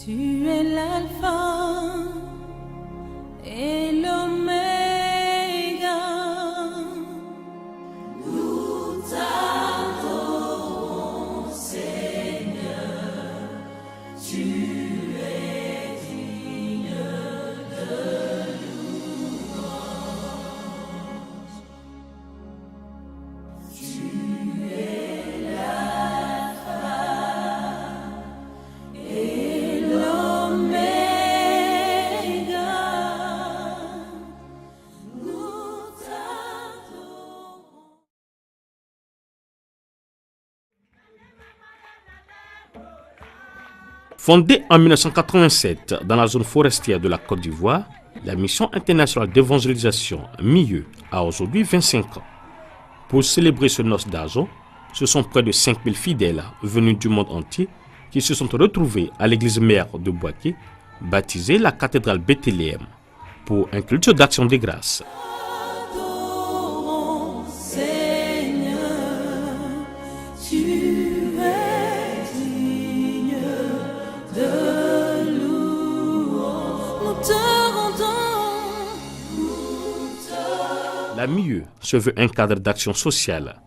Tu es l'alpha et l'oméga. Nous t'adorons, Seigneur. Tu es digne de louange. Tu es l'alpha et l'oméga. Nous t'adorons. Fondée en 1987 dans la zone forestière de la Côte d'Ivoire, la mission internationale d'évangélisation MIE a aujourd'hui 25 ans. Pour célébrer ce noce d'argent, ce sont près de 5000 fidèles venus du monde entier qui se sont retrouvés à l'église mère de Bouaké, baptisée la cathédrale Bethléem, pour un culte d'action des grâces. Adorons, Seigneur, tu es digne de louange. Nous te rendons. La MIE se veut un cadre d'action sociale.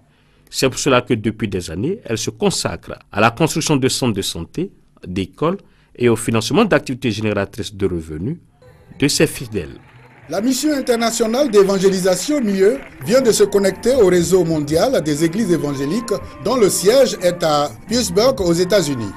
C'est pour cela que depuis des années, elle se consacre à la construction de centres de santé, d'écoles et au financement d'activités génératrices de revenus de ses fidèles. La mission internationale d'évangélisation MIE vient de se connecter au réseau mondial des églises évangéliques dont le siège est à Pittsburgh aux États-Unis.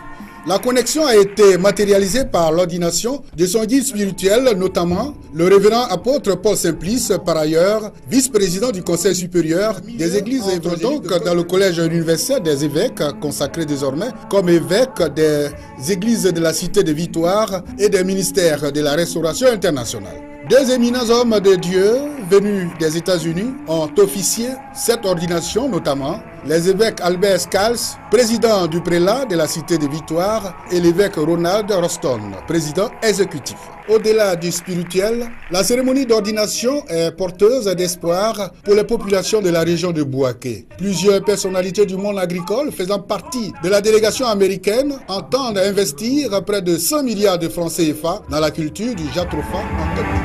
La connexion a été matérialisée par l'ordination de son guide spirituel, notamment le révérend apôtre Paul Simplice, par ailleurs vice-président du Conseil supérieur des églises évangéliques, donc dans le collège universel des évêques, consacré désormais comme évêque des églises de la Cité de Victoire et des ministères de la Restauration internationale. Deux éminents hommes de Dieu venus des États-Unis ont officié cette ordination, notamment les évêques Albert Scals, président du prélat de la Cité de Victoire, et l'évêque Ronald Roston, président exécutif. Au-delà du spirituel, la cérémonie d'ordination est porteuse d'espoir pour les populations de la région de Bouaké. Plusieurs personnalités du monde agricole faisant partie de la délégation américaine entendent investir près de 100 milliards de francs CFA dans la culture du jatropha en Côte d'Ivoire.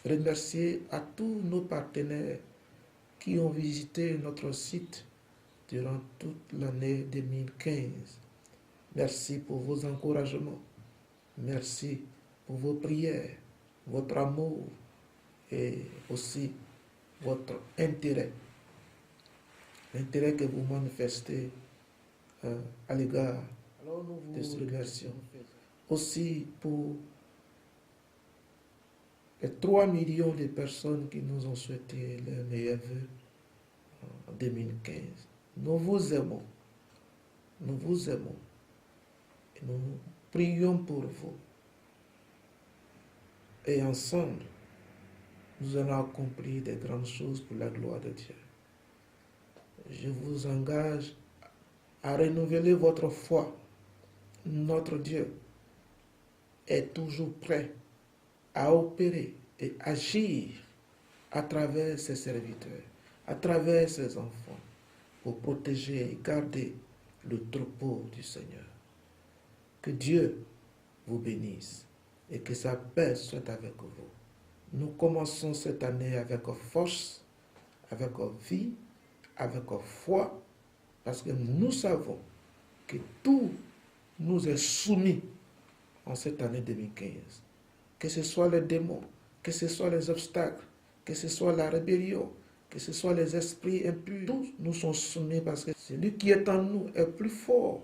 Remercier à tous nos partenaires qui ont visité notre site durant toute l'année 2015. Merci pour vos encouragements. Merci pour vos prières, votre amour et aussi votre intérêt. L'intérêt que vous manifestez à l'égard de cette remercions. Aussi pour les 3 millions de personnes qui nous ont souhaité leurs meilleurs vœux en 2015. Nous vous aimons. Nous vous aimons. Et nous prions pour vous. Et ensemble, nous allons accomplir des grandes choses pour la gloire de Dieu. Je vous engage à renouveler votre foi. Notre Dieu est toujours prêt à opérer et agir à travers ses serviteurs, à travers ses enfants, pour protéger et garder le troupeau du Seigneur. Que Dieu vous bénisse et que sa paix soit avec vous. Nous commençons cette année avec force, avec vie, avec foi, parce que nous savons que tout nous est soumis en cette année 2015. Que ce soit les démons, que ce soit les obstacles, que ce soit la rébellion, que ce soit les esprits impurs, tous nous sont soumis parce que celui qui est en nous est plus fort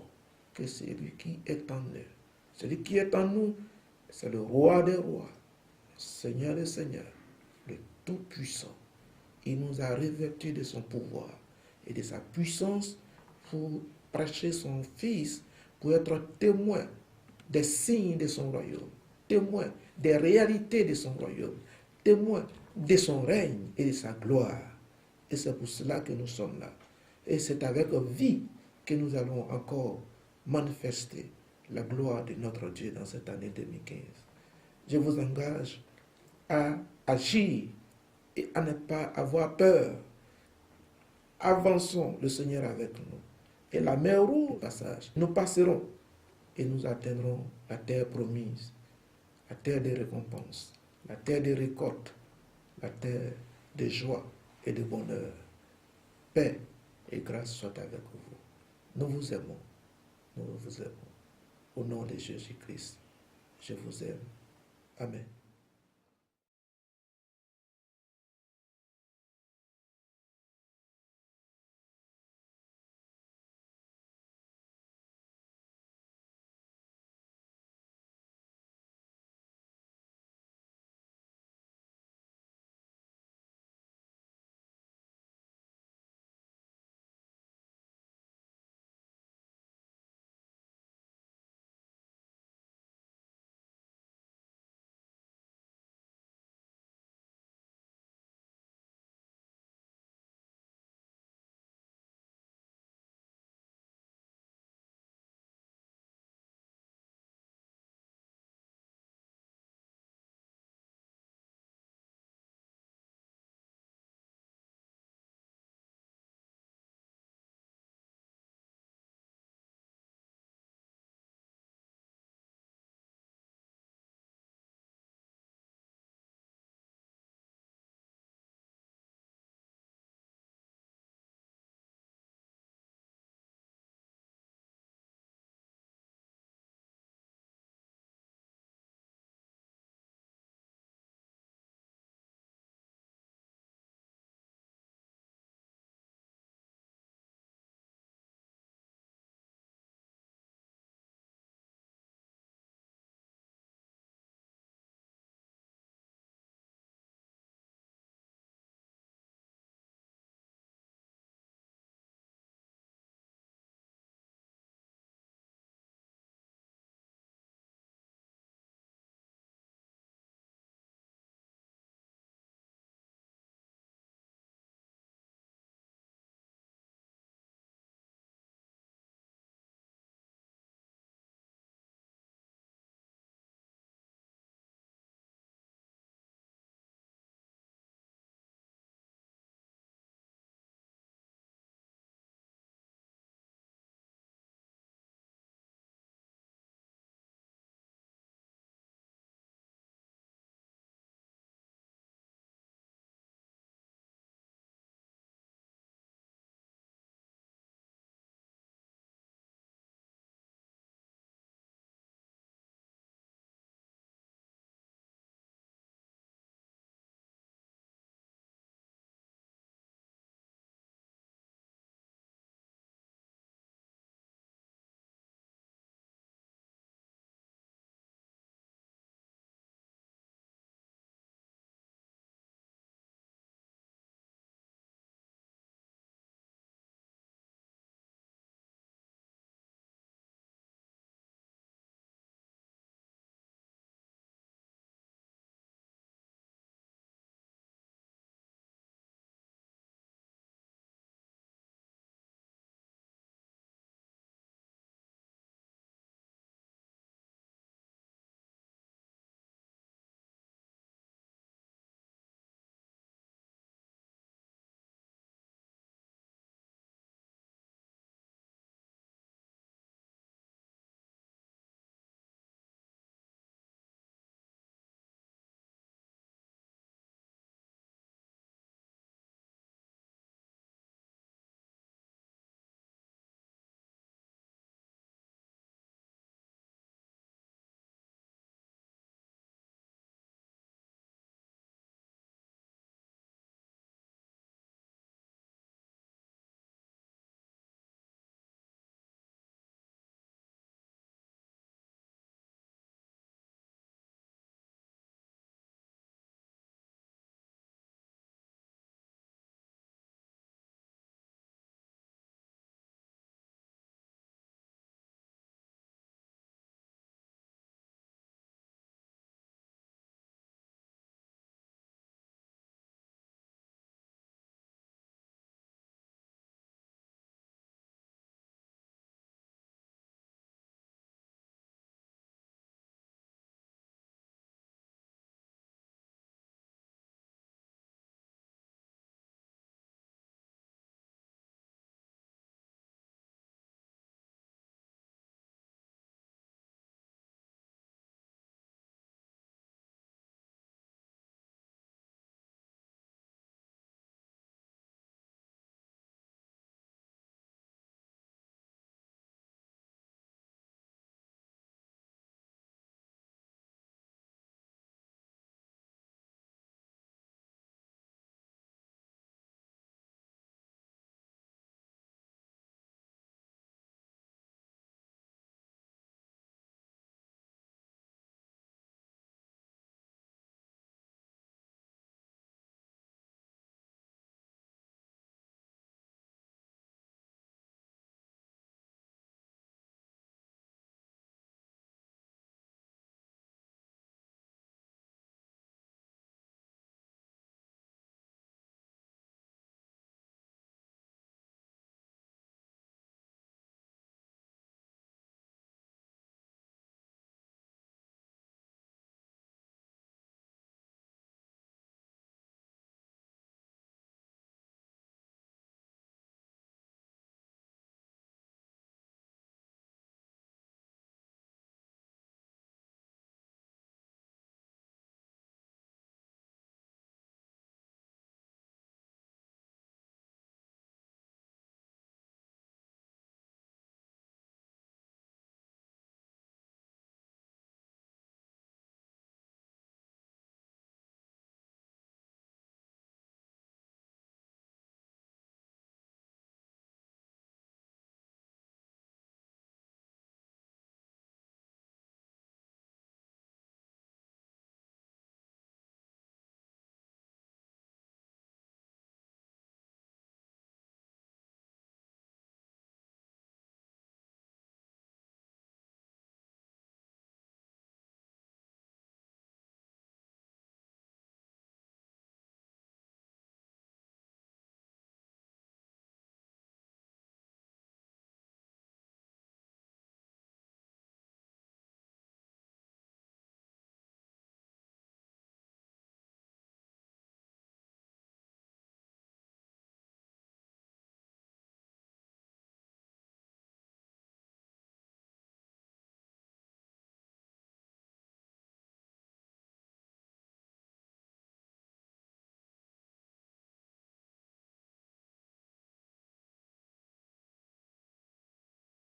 que celui qui est en eux. Celui qui est en nous, c'est le roi des rois, le Seigneur des seigneurs, le Tout-Puissant. Il nous a revêtus de son pouvoir et de sa puissance pour prêcher son Fils, pour être témoin des signes de son royaume, témoin des réalités de son royaume, témoin de son règne et de sa gloire. Et c'est pour cela que nous sommes là. Et c'est avec vie que nous allons encore manifester la gloire de notre Dieu dans cette année 2015. Je vous engage à agir et à ne pas avoir peur. Avançons le Seigneur avec nous. Et la mer rouge au passage, nous passerons et nous atteindrons la terre promise, la terre des récompenses, la terre des récoltes, la terre de joie et de bonheur. Paix et grâce soient avec vous. Nous vous aimons. Nous vous aimons. Au nom de Jésus-Christ, je vous aime. Amen.